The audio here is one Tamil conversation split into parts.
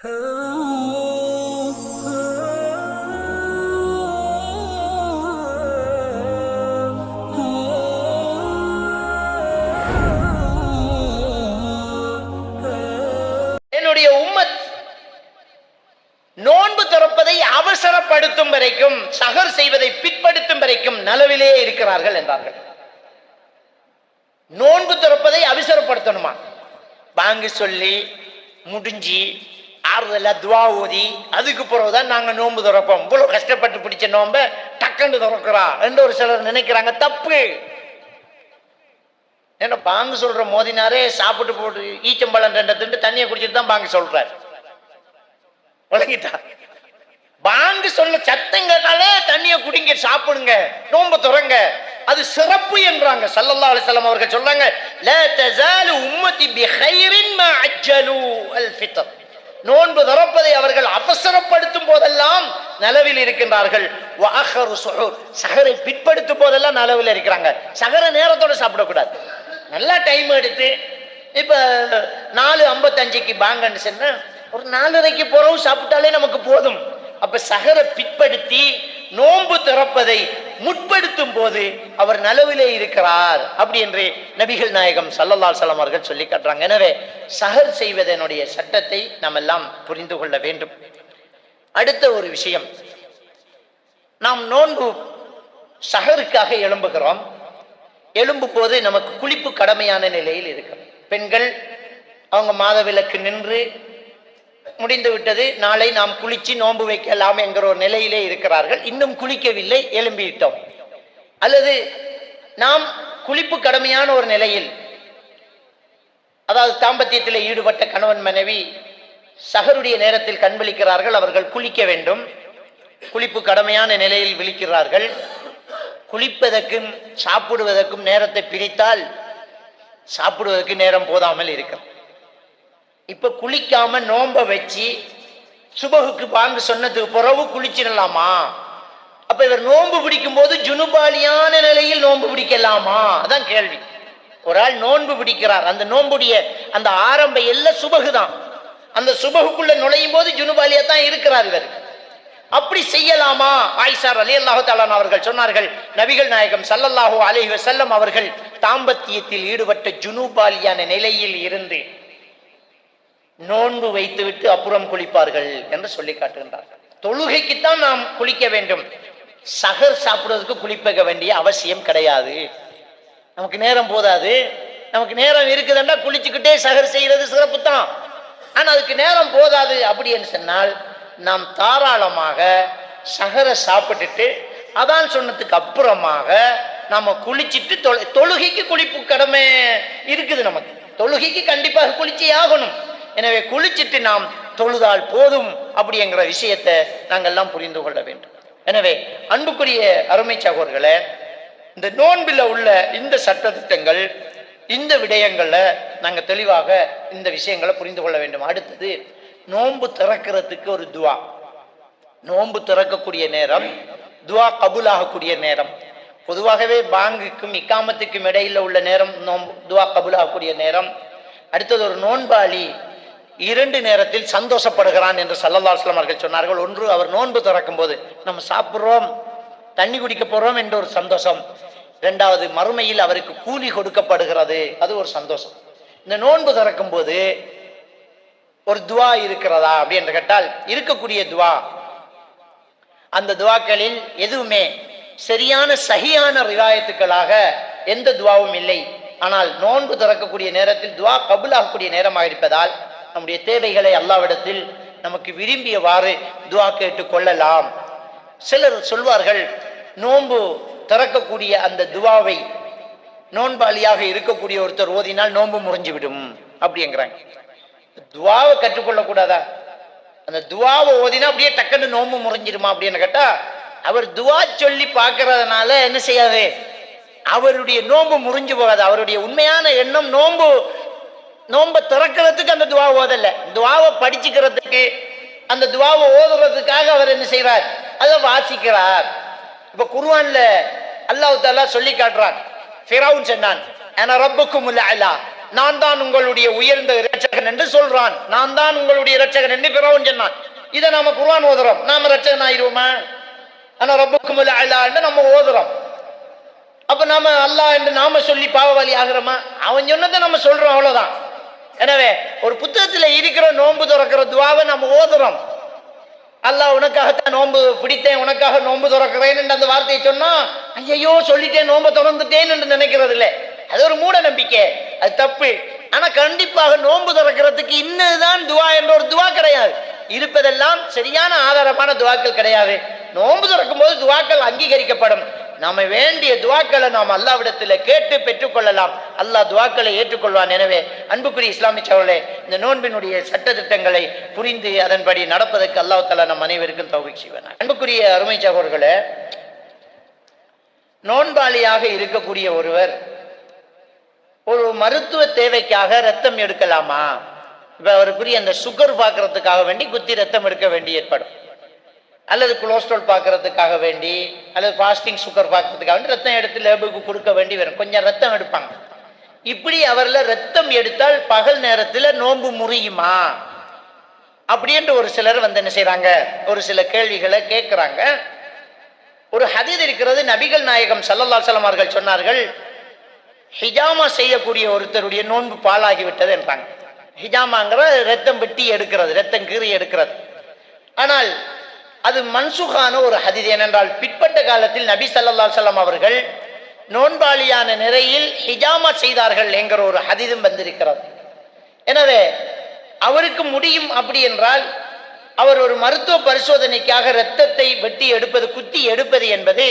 என்னுடைய உம்மத் நோன்பு திறப்பதை அவசரப்படுத்தும் வரைக்கும், சஹர் செய்வதை பிற்படுத்தும் வரைக்கும் நலவிலே இருக்கிறார்கள் என்றார்கள். நோன்பு திறப்பதை அவசரப்படுத்தணுமா? பாங்கு சொல்லி முடிஞ்சு ஆறுதலா துவா ஓதி அதுக்கு பிறகுதான் நாங்க நோன்பு திறப்போம். இவ்வளவு கஷ்டப்பட்டு பிடிச்ச நோன்ப டக்குன்னு திறக்கிறா என்று ஒரு சிலர் நினைக்கிறாங்க. தப்பு. ஏன்னா பாங்கு சொல்ற மோதினாரே சாப்பிட்டு போட்டு ஈச்சம்பழம் 2 திண்டு தண்ணியை குடிச்சிட்டு தான் பாங்கு சொல்றாரு. வழங்கிட்டா பாங்கு சொல்ல சத்தம் கேட்டாலே தண்ணியை குடிங்க, சாப்பிடுங்க, நோன்பு துறங்க, அது சிறப்பு என்றாங்க. ஸல்லல்லாஹு அலைஹி வஸல்லம் அவர்கள் சொல்றாங்க, லா தஸாலு உம்மதி பிகைரின் மா அஜ்ஜலு அல் ஃபித்ர். நோன்பு திறப்பதை அவர்கள் அவசரப்படுத்தும் போதெல்லாம் நலவில் இருக்கின்றார்கள். வ அஹரு சுஹூர், சஹரை பிற்படுத்தும் போதெல்லாம் நலவில் இருக்கிறாங்க. சஹரை நேரத்தோட சாப்பிடக்கூடாது. நல்லா டைம் எடுத்து இப்ப 4:55க்கு பாங்கன்னு சொன்னா ஒரு 4:30க்கு பிறகு சாப்பிட்டாலே நமக்கு போதும். அப்ப சஹரை பிற்படுத்தி நோன்பு திறப்பதை முற்படுத்தும் போது அவர் நலவிலே இருக்கிறார் அப்படி என்று நபிகள் நாயகம் ஸல்லல்லாஹு அலைஹி வஸல்லம் அவர்கள் சொல்லி காட்டுறாங்க. எனவே சஹர் செய்வதனுடைய சட்டத்தை நாம் எல்லாம் புரிந்து கொள்ள வேண்டும். அடுத்த ஒரு விஷயம், நாம் நோன்பு சஹருக்காக எழும்புகிறோம். எழும்பும் போது நமக்கு குளிப்பு கடமையான நிலையில் இருக்கிறோம். பெண்கள் அவங்க மாதவிலக்கு நின்று முடிந்து விட்டது, நாளை நாம் குளிச்சு நோன்பு வைக்கலாம் என்கிற ஒரு நிலையிலே இருக்கிறார்கள். இன்னும் குளிக்கவில்லை, எழும்பிவிட்டோம். அல்லது நாம் குளிப்பு கடமையான ஒரு நிலையில், அதாவது தாம்பத்தியத்தில் ஈடுபட்ட கணவன் மனைவி சஹருடைய நேரத்தில் கண் விழிக்கிறார்கள், அவர்கள் குளிக்க வேண்டும். குளிப்பு கடமையான நிலையில் விழிக்கிறார்கள். குளிப்பதற்கும் சாப்பிடுவதற்கும் நேரத்தை பிரித்தால் சாப்பிடுவதற்கு நேரம் போதாமல் இருக்கும். இப்ப குளிக்காம நோம்ப வச்சு சுபகுக்கு பாங்கு சொன்னதுக்கு பிறகு குளிச்சிடலாமா? அப்ப இவர் நோன்பு பிடிக்கும் போது ஜுனுபாலியான நிலையில் நோன்பு பிடிக்கலாமா? அதான் கேள்வி. ஒரு ஆள் நோன்பு பிடிக்கிறார், அந்த நோன்புடைய அந்த ஆரம்ப எல்லாம் சுபகுதான். அந்த சுபகுக்குள்ள நுழையும் போது ஜுனுபாலியா தான் இருக்கிறார் இவர். அப்படி செய்யலாமா? ஆயிஷா ரலியல்லாஹு தஆலா அவர்கள் சொன்னார்கள், நபிகள் நாயகம் ஸல்லல்லாஹு அலைஹி வஸல்லம் அவர்கள் தாம்பத்தியத்தில் ஈடுபட்ட ஜுனுபாலியான நிலையில் இருந்து நோன்பு வைத்துவிட்டு அப்புறம் குளிப்பார்கள் என்று சொல்லி காட்டுகின்றார்கள். தொழுகைக்குத்தான் நாம் குளிக்க வேண்டும். சஹர் சாப்பிடுவதற்கு குளிப்பக வேண்டிய அவசியம் கிடையாது. நமக்கு நேரம் போதாது. நமக்கு நேரம் இருக்குதுன்னா குளிச்சுக்கிட்டே சஹர் செய்யறது சிறப்பு தான். ஆனா அதுக்கு நேரம் போதாது அப்படி என்று சொன்னால் நாம் தாராளமாக சஹரை சாப்பிட்டுட்டு அதான் சொன்னதுக்கு அப்புறமாக நாம குளிச்சுட்டு தொழுகைக்கு குளிப்பு கடமை இருக்குது. நமக்கு தொழுகைக்கு கண்டிப்பாக குளிச்சே ஆகணும். எனவே குளிச்சுட்டு நாம் தொழுதால் போதும் அப்படிங்கிற விஷயத்தை நாங்கள் எல்லாம் புரிந்து கொள்ள வேண்டும். எனவே அன்புக்குரிய அருமை சகோதரர்களே, இந்த நோன்பில் உள்ள இந்த சட்டத்திட்டங்கள், இந்த விடயங்கள்ல நாங்கள் தெளிவாக இந்த விஷயங்களை புரிந்து கொள்ள வேண்டும். அடுத்தது, நோன்பு திறக்கிறதுக்கு ஒரு துவா. நோன்பு திறக்கக்கூடிய நேரம் துவா கபூலாகக்கூடிய நேரம். பொதுவாகவே பாங்குக்கும் இக்காமத்துக்கும் இடையில உள்ள நேரம் நோன்பு துவா கபூலாகக்கூடிய நேரம். அடுத்தது, ஒரு நோன்பாளி 2 நேரத்தில் சந்தோஷப்படுகிறான் என்று ஸல்லல்லாஹு அலைஹி வஸல்லம் அவர்கள் சொன்னார்கள். ஒன்று, அவர் நோன்பு திறக்கும் போது நம்ம சாப்பிட்றோம், தண்ணி குடிக்க போறோம் என்ற ஒரு சந்தோஷம். 2வது, மறுமையில் அவருக்கு கூலி கொடுக்கப்படுகிறது, அது ஒரு சந்தோஷம். இந்த நோன்பு திறக்கும் போது ஒரு துவா இருக்கிறதா அப்படி என்று கேட்டால் இருக்கக்கூடிய துவா, அந்த துவாக்களில் எதுவுமே சரியான சஹியான ரிவாயத்துக்களாக எந்த துவாவும் இல்லை. ஆனால் நோன்பு திறக்கக்கூடிய நேரத்தில் துவா கபூலாகக்கூடிய நேரமாக இருப்பதால் நம்முடைய தேவைகளை அல்லாஹ்விடத்தில் நமக்கு விரும்பியவாறு துவா கேட்டு கொள்ளலாம். சிலர் சொல்வார்கள், நோன்பு திறக்கக்கூடிய அந்த துவாவை நோன்பாளியாக இருக்கக்கூடிய ஒருத்தர் ஓதினால் நோன்பு முறிஞ்சு விடும் அப்படிங்கிறாங்க. துவாவை கற்றுக்கொள்ள கூடாதா? அந்த துவாவை ஓதினா அப்படியே டக்குன்னு நோன்பு முறிஞ்சிருமா அப்படின்னு கேட்டா, அவர் துவா சொல்லி பார்க்கறதுனால என்ன செய்யாது, அவருடைய நோன்பு முறிஞ்சு போகாது. அவருடைய உண்மையான எண்ணம் நோன்பை திறக்கிறதுக்கு அந்த துவா ஓதல்ல, துவாவை படிச்சுக்கிறதுக்கு, அந்த துவாவை ஓதுறதுக்காக அவர் என்ன செய்வார், அதை வாசிக்கிறார். இப்ப குர்ஆன்ல அல்லாஹ் தஆலா சொல்லி காட்டுறான். ஃபிரௌன் சொன்னான், அன ரப்புக்குமுல் அலா, நான் தான் உங்களுடைய உயர்ந்த இரட்சகன் என்று சொல்றான். நான் தான் உங்களுடைய இரட்சகன் என்று பிறவன் சொன்னான். இதை நாம குர்ஆன் ஓதுறோம், நாம இரட்சகன் ஆயிடுவோமா? ஆனா ரப்புக்குமுல் அலா என்று நம்ம ஓதுறோம். அப்ப நாம அல்லாஹ் என்று நாம சொல்லி பாவவாளி ஆகிறோமா? அவன் சொன்னதை நம்ம சொல்றோம், அவ்வளவுதான். எனவே ஒரு புத்தகத்துல இருக்கிற நோன்பு துறக்கிற துவாவை நம்ம ஓதுறோம். அல்லாஹ் உனக்காகத்தான் நோன்பு பிடித்தேன், உனக்காக நோன்பு துறக்கிறேன் என்று அந்த வார்த்தையை சொன்னா, ஐயோ சொல்லிட்டேன் நோன்பை திறந்துட்டேன் என்று நினைக்கிறது இல்லை. அது ஒரு மூட நம்பிக்கை, அது தப்பு. ஆனா கண்டிப்பாக நோன்பு திறக்கிறதுக்கு இன்னதுதான் துவா என்ற ஒரு துவா கிடையாது. இருப்பதெல்லாம் சரியான ஆதாரமான துவாக்கள் கிடையாது. நோன்பு திறக்கும் போது துவாக்கள் அங்கீகரிக்கப்படும். நாம வேண்டிய துவாக்களை நாம் அல்லாஹ்விடத்தில் கேட்டு பெற்றுக்கொள்ளலாம். அல்லாஹ் துவாக்களை ஏற்றுக்கொள்வான். எனவே அன்புக்குரிய இஸ்லாமிய சகோதரர்களே, இந்த நோன்பினுடைய சட்ட திட்டங்களை புரிந்து அதன்படி நடப்பதற்கு அல்லாஹ் தஆலா நம் அனைவருக்கும் தௌஃபீக் செய்வானாக. அன்புக்குரிய அருமை சகோதரர்களே, நோன்பாளியாக இருக்கக்கூடிய ஒருவர் ஒரு மருத்துவ தேவைக்காக ரத்தம் எடுக்கலாமா? இப்ப அவருக்குரிய அந்த சுகர் பார்க்கறதுக்காக வேண்டி குத்தி ரத்தம் எடுக்க வேண்டி ஏற்படும், அல்லது கொலஸ்ட்ரால் பார்க்கறதுக்காக வேண்டி, அல்லது ஃபாஸ்டிங் சுகர் பார்க்கறதுக்காக வேண்டி ரத்தம் எடுத்து லேபுக்கு கொடுக்க வேண்டி வரும். கொஞ்சம் ரத்தம் எடுப்பாங்க. இப்படி அவர்ல ரத்தம் எடுத்தால் பகல் நேரத்தில் நோன்பு முறியுமா அப்படின்ற ஒரு சிலர் வந்து என்ன செய்யறாங்க, ஒரு சில கேள்விகளை கேட்கிறாங்க. ஒரு ஹதீஸ் இருக்கிறது, நபிகள் நாயகம் ஸல்லல்லாஹு அலைஹி வஸல்லம் அவர்கள் சொன்னார்கள், ஹிஜாமா செய்யக்கூடிய ஒருத்தருடைய நோன்பு பாழாகிவிட்டது என்றாங்க. ஹிஜாமாங்கிற ரத்தம் வெட்டி எடுக்கிறது, ரத்தம் கீறி எடுக்கிறது. ஆனால் அது மன்சுகான ஒரு ஹதீஸ். ஏனென்றால் பிற்பட்ட காலத்தில் நபி ஸல்லல்லாஹு அலைஹி வஸல்லம் அவர்கள் நோன்பாளியான நிறையில் ஹிஜாமா செய்தார்கள் என்கிற ஒரு ஹதீஸும் வந்திருக்கிறது. எனவே அவருக்கு முடியும் அப்படி என்றால், அவர் ஒரு மருத்துவ பரிசோதனைக்காக இரத்தத்தை வெட்டி எடுப்பது, குத்தி எடுப்பது என்பது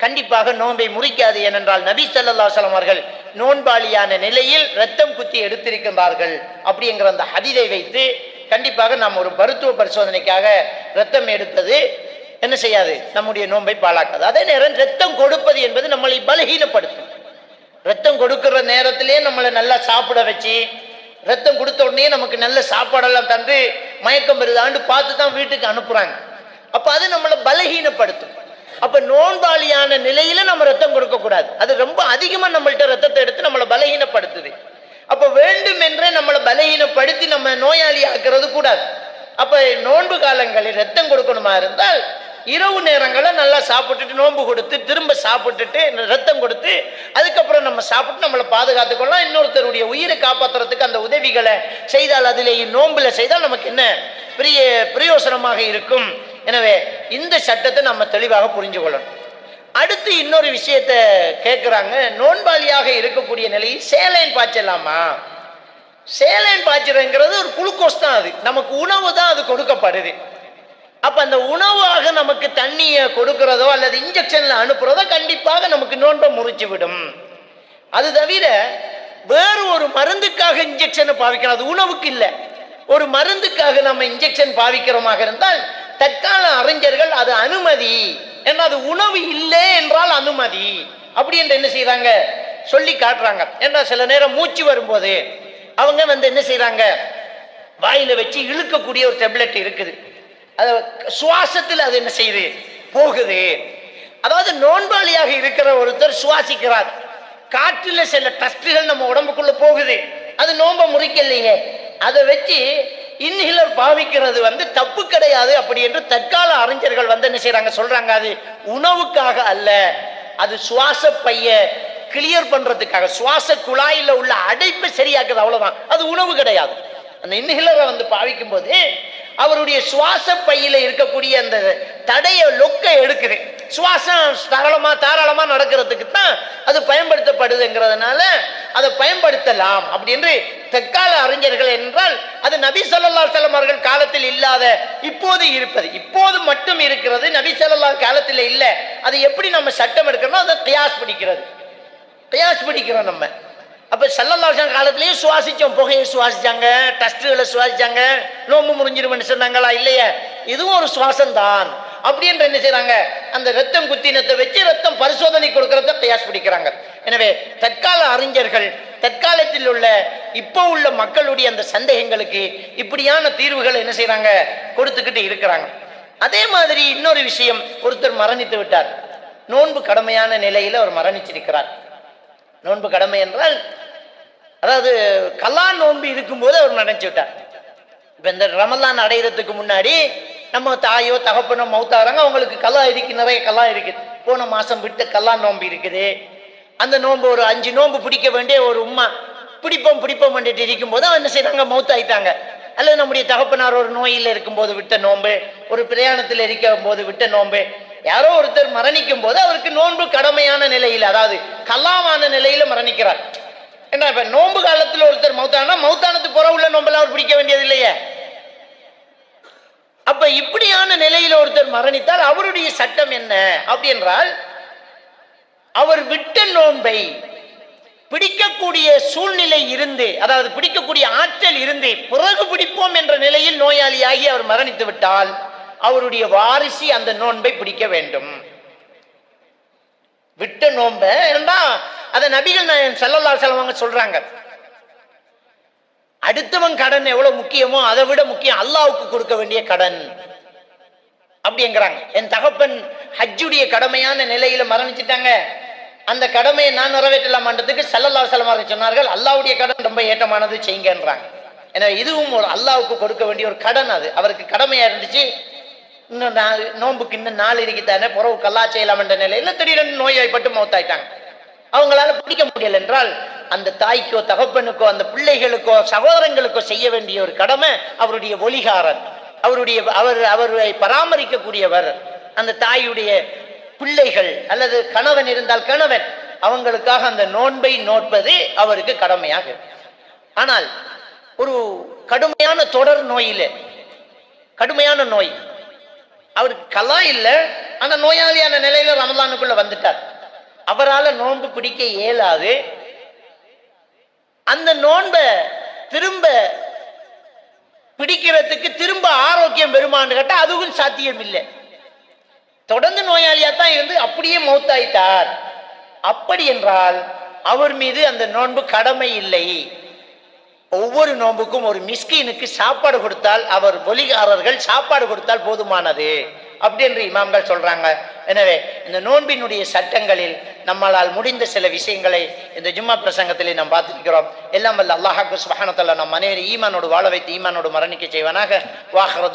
கண்டிப்பாக நோன்பை முறிக்காது. ஏனென்றால் நபி ஸல்லல்லாஹு அலைஹி வஸல்லம் அவர்கள் நோன்பாளியான நிலையில் ரத்தம் குத்தி எடுத்திருக்கின்றார்கள். அப்படிங்கிற அந்த ஹதீஸை வைத்து கண்டிப்பாக நாம் ஒரு மருத்துவ பரிசோதனைக்காக ரத்தம் எடுப்பது என்ன செய்யாது, நம்முடைய நோன்பை பாழாக்காது. அதே நேரம் ரத்தம் கொடுப்பது என்பது நம்மளை பலகீனப்படுத்தும். ரத்தம் கொடுக்கிற நேரத்திலே நம்மளை நல்லா சாப்பிட வச்சு, ரத்தம் கொடுத்த உடனே நமக்கு நல்ல சாப்பாடெல்லாம் தந்து மயக்கம் வருதான்னு பார்த்து தான் வீட்டுக்கு அனுப்புறாங்க. அப்ப அது நம்மளை பலகீனப்படுத்தும். அப்ப நோன்பாளியான நிலையில நம்ம ரத்தம் கொடுக்க கூடாது. அது ரொம்ப அதிகமா நம்மள்ட்ட ரத்தத்தை எடுத்து நம்மளை பலகீனப்படுத்துது. அப்ப வேண்டும் என்றே நம்மளை பலகீனப்படுத்தி நம்ம நோயாளி ஆக்குறது கூடாது. அப்ப நோன்பு காலங்களில் ரத்தம் கொடுக்கணுமா இருந்தால் இரவு நேரங்களை நல்லா சாப்பிட்டுட்டு நோன்பு கொடுத்து திரும்ப சாப்பிட்டுட்டு ரத்தம் கொடுத்து அதுக்கப்புறம் நம்ம சாப்பிட்டு நம்மளை பாதுகாத்துக்கொள்ளலாம். இன்னொருத்தருடைய உயிரை காப்பாற்றுறதுக்கு அந்த உதவிகளை செய்தால், அதிலேயே நோன்புல செய்தால் நமக்கு என்ன பெரிய பிரயோசனமாக இருக்கும். எனவே இந்த சட்டத்தை நம்ம தெளிவாக புரிஞ்சு கொள்ளணும். அடுத்து இன்னொரு விஷயத்தை கேட்குறாங்க, நோன்பாளியாக இருக்கக்கூடிய நிலையில் சேலைன் பாய்ச்சலாமா? சேலைன் பாய்ச்சறங்கிறது ஒரு குளுக்கோஸ் தான், அது நமக்கு உணவு தான் அது கொடுக்கப்படுது. அப்ப அந்த உணவாக நமக்கு தண்ணியை கொடுக்கிறதோ அல்லது இன்ஜெக்ஷன்ல அனுப்புறதோ கண்டிப்பாக நமக்கு நோன்பை முறிச்சு விடும். அது தவிர வேறு ஒரு மருந்துக்காக இன்ஜெக்ஷனை பாவிக்கணும், அது உணவுக்கு இல்லை. ஒரு மருந்துக்காக நம்ம இன்ஜெக்ஷன் பாவிக்கிறோமாக இருந்தால் தற்கால அறிஞர்கள் அது அனுமதி, ஏன்னா அது உணவு இல்லை என்றால் அனுமதி அப்படி என்று என்ன செய்யறாங்க சொல்லி காட்டுறாங்க. ஏன்னா சில நேரம் மூச்சு வரும்போது அவங்க வந்து என்ன செய்யறாங்க, வாயில வச்சு இழுக்கக்கூடிய ஒரு டேப்லெட் இருக்குது, அது சுவாசத்தில் அது என்ன செய்யுது போகுது. அதாவது நோன்பாளியாக இருக்கிற ஒருத்தர் சுவாசிக்கிறார், காற்றுல சில டஸ்டுகள் நம்ம உடம்புக்குள்ள போகுது, அது நோன்பை முறிக்கலையே. அதை வச்சு இன்ஹிலர் பாவிக்கிறது வந்து தப்பு கிடையாது அப்படி என்று தற்கால அறிஞர்கள் வந்து என்ன செய்யறாங்க சொல்றாங்க. அது உணவுக்காக அல்ல, அது சுவாச பைய கிளியர் பண்றதுக்காக, சுவாச குழாயில உள்ள அடைப்பை சரியாக்குது, அவ்வளவுதான். அது உணவு கிடையாது. அந்த இன்ஹிலரை வந்து பாவிக்கும் போது அவருடைய சுவாச பையில இருக்கக்கூடிய அந்த தடைய லொக்க எடுக்குது, சுவாசம் தாராளமா நடக்கிறதுக்கு தான் அது பயன்படுத்தப்படுதுங்கிறதுனால அதை பயன்படுத்தலாம் அப்படி என்று தற்கால அறிஞர்கள் என்றால், அது நபி ஸல்லல்லாஹு அலைஹி வஸல்லம் அவர்கள் காலத்தில் இல்லாத இப்போது இருப்பது, இப்போது மட்டும் இருக்கிறது, நபி ஸல்லல்லாஹு காலத்தில் இல்லை. அது எப்படி நம்ம சட்டம் எடுக்கிறோம், அதை கியாஸ் பிடிக்கிறோம் நம்ம. அப்ப ஸல்லல்லாஹு அலைஹி வஸல்லம் காலத்திலேயே சுவாசிச்சோம், புகையை சுவாசிச்சாங்க, டஸ்டுகளை சுவாசிச்சாங்க, நோம்பு முறிஞ்சிருமென்னு சொன்னாங்களா? இல்லையே, இதுவும் ஒரு சுவாசம் தான். அப்படி என்று என்ன செய்யறாங்க, அந்த ரத்தம் குத்தினத்தை வச்சு ரத்தம் பரிசோதனை கொடுக்கறத கியாஸ் பிடிக்கிறாங்க. எனவே தற்கால அறிஞர்கள் தற்காலத்தில் உள்ள இப்போ உள்ள மக்களுடைய அந்த சந்தேகங்களுக்கு இப்படியான தீர்வுகள் என்ன செய்யறாங்க கொடுத்துக்கிட்டு இருக்கிறாங்க. அதே மாதிரி இன்னொரு விஷயம், ஒருத்தர் மரணித்து விட்டார், நோன்பு கடமையான நிலையில அவர் மரணிச்சிருக்கிறார். நோன்பு கடமை என்றால் அதாவது கல்லா நோன்பு இருக்கும்போது அவர் நினைச்சு விட்டார். இப்ப இந்த ரமலான் அடைகிறதுக்கு முன்னாடி நம்ம தாயோ தகப்பனோ மௌத்தாகிறாங்க, அவங்களுக்கு கல்லா இருக்கு, நிறைய கல்லா இருக்குது. போன மாசம் விட்டு கல்லா நோன்பு இருக்குது. அந்த நோன்பு ஒரு 5 நோன்பு பிடிக்க வேண்டிய ஒரு உம்மா பிடிப்போம் பண்ணிட்டு இருக்கும் போது என்ன செய்யறாங்க, மௌத்தாயிட்டாங்க. அல்லது நம்முடைய தகப்பனார் ஒரு நோயில் இருக்கும்போது விட்ட நோன்பு, ஒரு பிரயாணத்தில் இருக்கும் போது விட்ட நோன்பு, யாரோ ஒருத்தர் மரணிக்கும் போது அவருக்கு நோன்பு கடமையான நிலையில், அதாவது கல்லாமான நிலையில மரணிக்கிறார். என்ன இப்ப நோன்பு காலத்தில் ஒருத்தர் மௌத்தானா மௌத்தானத்துக்கு புற உள்ள நோம்பெல்லாம் அவர் பிடிக்க வேண்டியது இல்லையே. அப்ப இப்படியான நிலையில ஒருத்தர் மரணித்தால் அவருடைய சட்டம் என்ன அப்படி என்றால், அவர் விட்ட நோன்பை பிடிக்கக்கூடிய சூழ்நிலை இருந்து, அதாவது பிடிக்கக்கூடிய ஆற்றல் இருந்து பிறகு பிடிப்போம் என்ற நிலையில் நோயாளியாகி அவர் மரணித்து விட்டால் அவருடைய வாரிசு அந்த நோன்பை பிடிக்க வேண்டும். விட்ட நோன்ப அத நபிகள் நாயகம் ஸல்லல்லாஹு அலைஹி வஸல்லம் சொல்றாங்க, அடுத்தவன் கடன் எவ்வளவு முக்கியமோ அதை விட முக்கியம் அல்லாஹ்வுக்கு கொடுக்க வேண்டிய கடன் அப்படிங்கிறாங்க. என் தகப்பன் ஹஜ்ஜுடைய கடமையான நிலையில மரணிச்சுட்டாங்க, அந்த கடமையை நான் நிறைவேற்றலாமான்றதுக்கு ஸல்லல்லாஹு அலைஹி வஸல்லம் சொன்னார்கள், அல்லாஹ்வுடைய கடன் ரொம்ப ஏற்றமானது செய்யுங்கன்றாங்க. எனவே இதுவும் ஒரு அல்லாஹ்வுக்கு கொடுக்க வேண்டிய ஒரு கடன், அது அவருக்கு கடமையா இருந்துச்சு. இன்னும் நோன்புக்கு இன்னும் 4 இருக்குத்தானே, புறவு கல்லா செய்யலாம் என்ற நிலையில திடீரென்று நோய்வாய்ப்பட்டு மௌத்தாயிட்டாங்க. அவங்களால பிடிக்க முடியல என்றால் அந்த தாய்க்கோ தகப்பனுக்கோ அந்த பிள்ளைகளுக்கோ சகோதரங்களுக்கோ செய்ய வேண்டிய ஒரு கடமை அவருடைய ஒலிகாரன், அவரை பராமரிக்கக்கூடியவர், அந்த தாயுடைய பிள்ளைகள் அல்லது கணவன் இருந்தால் கணவன், அவங்களுக்காக அந்த நோன்பை நோட்பது அவருக்கு கடமையாக. ஆனால் ஒரு கடுமையான தொடர் நோயில, கடுமையான நோய், அவருக்கு கலா இல்லை, ஆனா நோயாளியான நிலையில ரமலானுக்குள்ள வந்துட்டார், அவரால் நோன்பு பிடிக்க இயலாது. அந்த நோன்பை திரும்ப பிடிக்கிறதுக்கு திரும்ப ஆரோக்கியம் பெறுமான்னு கேட்டா அதுவும் சாத்தியம் இல்லை. தொடர்ந்து நோயாளியாத்தான் இருந்து அப்படியே மௌத்தாயிட்டார். அப்படி என்றால் அவர் மீது அந்த நோன்பு கடமை இல்லை. ஒவ்வொரு நோன்புக்கும் ஒரு மிஸ்கீனுக்கு சாப்பாடு கொடுத்தால், அவர் ஒலிகாரர்கள் சாப்பாடு கொடுத்தால் போதுமானது அப்படி என்று இமாம்கள் சொல்றாங்க. எனவே இந்த நோன்பினுடைய சட்டங்களில் நம்மளால் முடிந்த சில விஷயங்களை இந்த ஜும்மா பிரசங்கத்திலே நாம் பார்த்திருக்கிறோம். எல்லாம் வல்ல அல்லாஹ் சுப்ஹானஹு வ தஆலா நம் அனைவரையும் ஈமானோடு வாழ வைத்து ஈமானோடு மரணிக்க செய்வானாக. வாஹிரு